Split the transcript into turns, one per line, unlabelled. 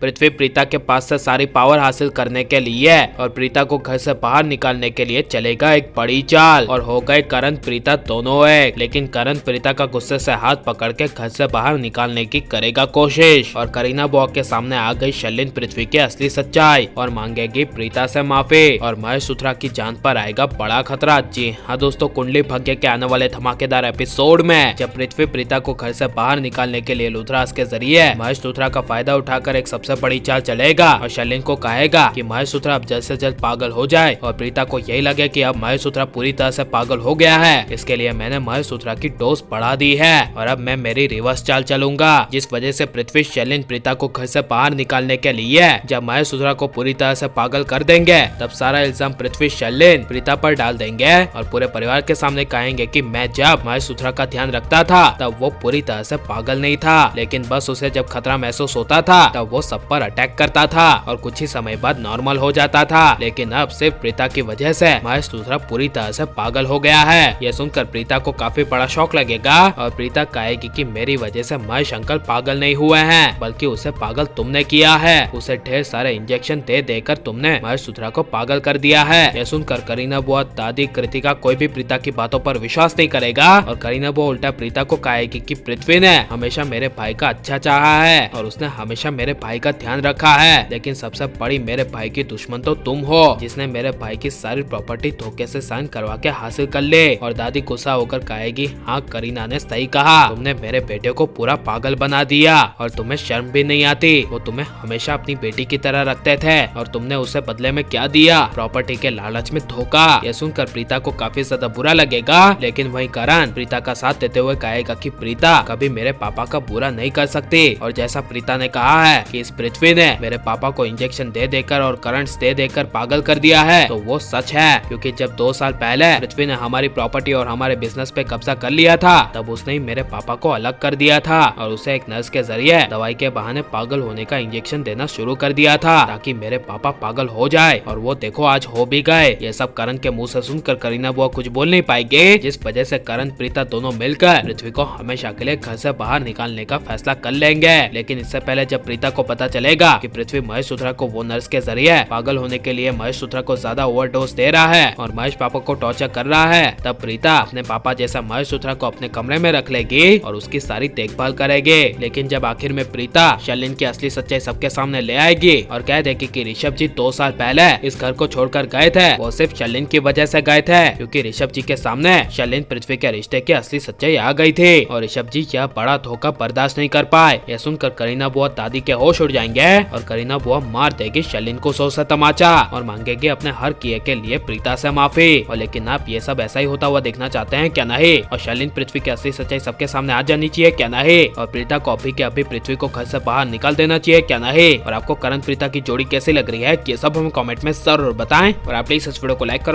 पृथ्वी प्रीता के पास से सारी पावर हासिल करने के लिए और प्रीता को घर से बाहर निकालने के लिए चलेगा एक बड़ी चाल और हो गए करण प्रीता दोनों एक। लेकिन करण प्रीता का गुस्से से हाथ पकड़ के घर से बाहर निकालने की करेगा कोशिश और करीना बुआ के सामने आ गई शर्लिन पृथ्वी की असली सच्चाई और मांगेगी प्रीता से माफी और महेश सुथरा की जान पर आएगा बड़ा खतरा। जी हाँ दोस्तों, कुंडली भाग्य के आने वाले धमाकेदार एपिसोड में जब पृथ्वी प्रीता को घर से बाहर निकालने के लिए लुथराज के जरिए महेश सुथरा का फायदा उठाकर एक सबसे बड़ी चाल चलेगा और शर्लिन को कहेगा कि महेश सुथरा अब जल्द से जल्द पागल हो जाए और प्रीता को यही लगे कि अब महेश सुथरा पूरी तरह से पागल हो गया है, इसके लिए मैंने महेश सुथरा की डोज बढ़ा दी है और अब मैं मेरी रिवर्स चाल चलूंगा, जिस वजह से पृथ्वी शर्लिन प्रीता को घर से बाहर निकालने के लिए जब महेश सुथरा को पूरी तरह से पागल कर देंगे तब सारा इल्जाम पृथ्वी शर्लिन प्रीता पर डाल देंगे और पूरे परिवार के सामने कहेंगे कि मैं जब महेश सुथरा का ध्यान रखता था तब वो पूरी तरह से पागल नहीं था, लेकिन बस उसे जब खतरा महसूस होता था तब वो सब पर अटैक करता था और कुछ ही समय बाद नॉर्मल हो जाता था। लेकिन अब सिर्फ प्रीता की वजह से महेश सुथरा पूरी तरह से पागल हो गया है। यह सुनकर प्रीता को काफी बड़ा शौक लगेगा और प्रीता कहेगी कि मेरी वजह से महेश अंकल पागल नहीं हुए हैं बल्कि उसे पागल तुमने किया है, उसे ढेर सारे इंजेक्शन दे देकर तुमने महेश सुथरा को पागल कर दिया है। यह सुनकर करीना बुआ, दादी, कृतिका कोई भी प्रीता की बातों पर विश्वास नहीं करेगा और करीना बुआ उल्टा प्रीता को कहेगी कि पृथ्वी ने हमेशा मेरे भाई का अच्छा चाहा है और उसने हमेशा मेरे भाई का ध्यान रखा है, लेकिन सबसे बड़ी मेरे भाई की दुश्मन तो तुम हो जिसने मेरे भाई की सारी प्रॉपर्टी धोखे से साइन करवा के हासिल कर ले। और दादी गुस्सा होकर कहेगी, हाँ करीना ने सही कहा, तुमने मेरे बेटे को पूरा पागल बना दिया और तुम्हें शर्म भी नहीं आती, वो तुम्हें हमेशा अपनी बेटी की तरह रखते थे और तुमने उसे बदले में क्या दिया, प्रॉपर्टी के लालच में धोखा। यह सुनकर प्रीता को काफी ज्यादा बुरा लगेगा, लेकिन वही करण प्रीता का साथ देते हुए कहेगा कि प्रीता कभी मेरे पापा का बुरा नहीं कर सकती और जैसा प्रीता ने कहा है कि इस पृथ्वी ने मेरे पापा को इंजेक्शन दे देकर और करंट्स दे देकर पागल कर दिया है तो वो सच है, क्योंकि जब 2 साल पहले पृथ्वी ने हमारी प्रॉपर्टी और हमारे बिजनेस पे कब्जा कर लिया था तब उसने ही मेरे पापा को अलग कर दिया था और उसे एक नर्स के जरिए दवाई के बहाने पागल होने का इंजेक्शन देना शुरू कर दिया था ताकि मेरे पापा पागल हो जाए और वो देखो आज हो भी गए। ये सब करण के मुंह से सुनकर करीना बुआ कुछ बोल नहीं पाएगी, जिस वजह से करण प्रीता दोनों मिलकर पृथ्वी को हमेशा के लिए घर से बाहर निकालने का फैसला कर लेंगे। लेकिन इससे पहले जब प्रीता को पता चलेगा कि पृथ्वी महेश सुथरा को वो नर्स के जरिए पागल होने के लिए महेश सुथरा को ज्यादा ओवरडोज दे रहा है और महेश पापा को टॉर्चर कर रहा है, तब प्रीता अपने पापा जैसा महेश सुथरा को अपने कमरे में रख लेगी और उसकी सारी देखभाल करेगी। लेकिन जब आखिर में प्रीता शर्लिन की असली सच्चाई सबके सामने ले आएगी और कह देगी कि ऋषभ जी 2 साल पहले इस घर को छोड़कर गए थे, वो सिर्फ शर्लिन की वजह से गए थे क्योंकि ऋषभ जी के सामने शर्लिन पृथ्वी के रिश्ते की असली सच्चाई आ गई थी और ऋषभ जी यह बड़ा धोखा बर्दाश्त नहीं कर पाए। यह सुनकर करीना बुआ, दादी के होश उड़ जाएंगे और करीना बुआ मार देगी शर्लिन को 100 से तमाचा और मांगेगी अपने हर किए के लिए प्रीता से माफी। और लेकिन आप ये सब ऐसा ही होता हुआ देखना चाहते हैं क्या नहीं, और शर्लिन पृथ्वी की असली सच्चाई सबके सामने आ जानी चाहिए क्या नहीं, और प्रीता को अभी के अभी पृथ्वी को घर से बाहर निकाल देना चाहिए क्या नहीं, और आपको करण प्रीता की जोड़ी कैसी लग रही है ये सब हमें कमेंट में जरूर बताएं और आप प्लीज इस वीडियो को लाइक करो।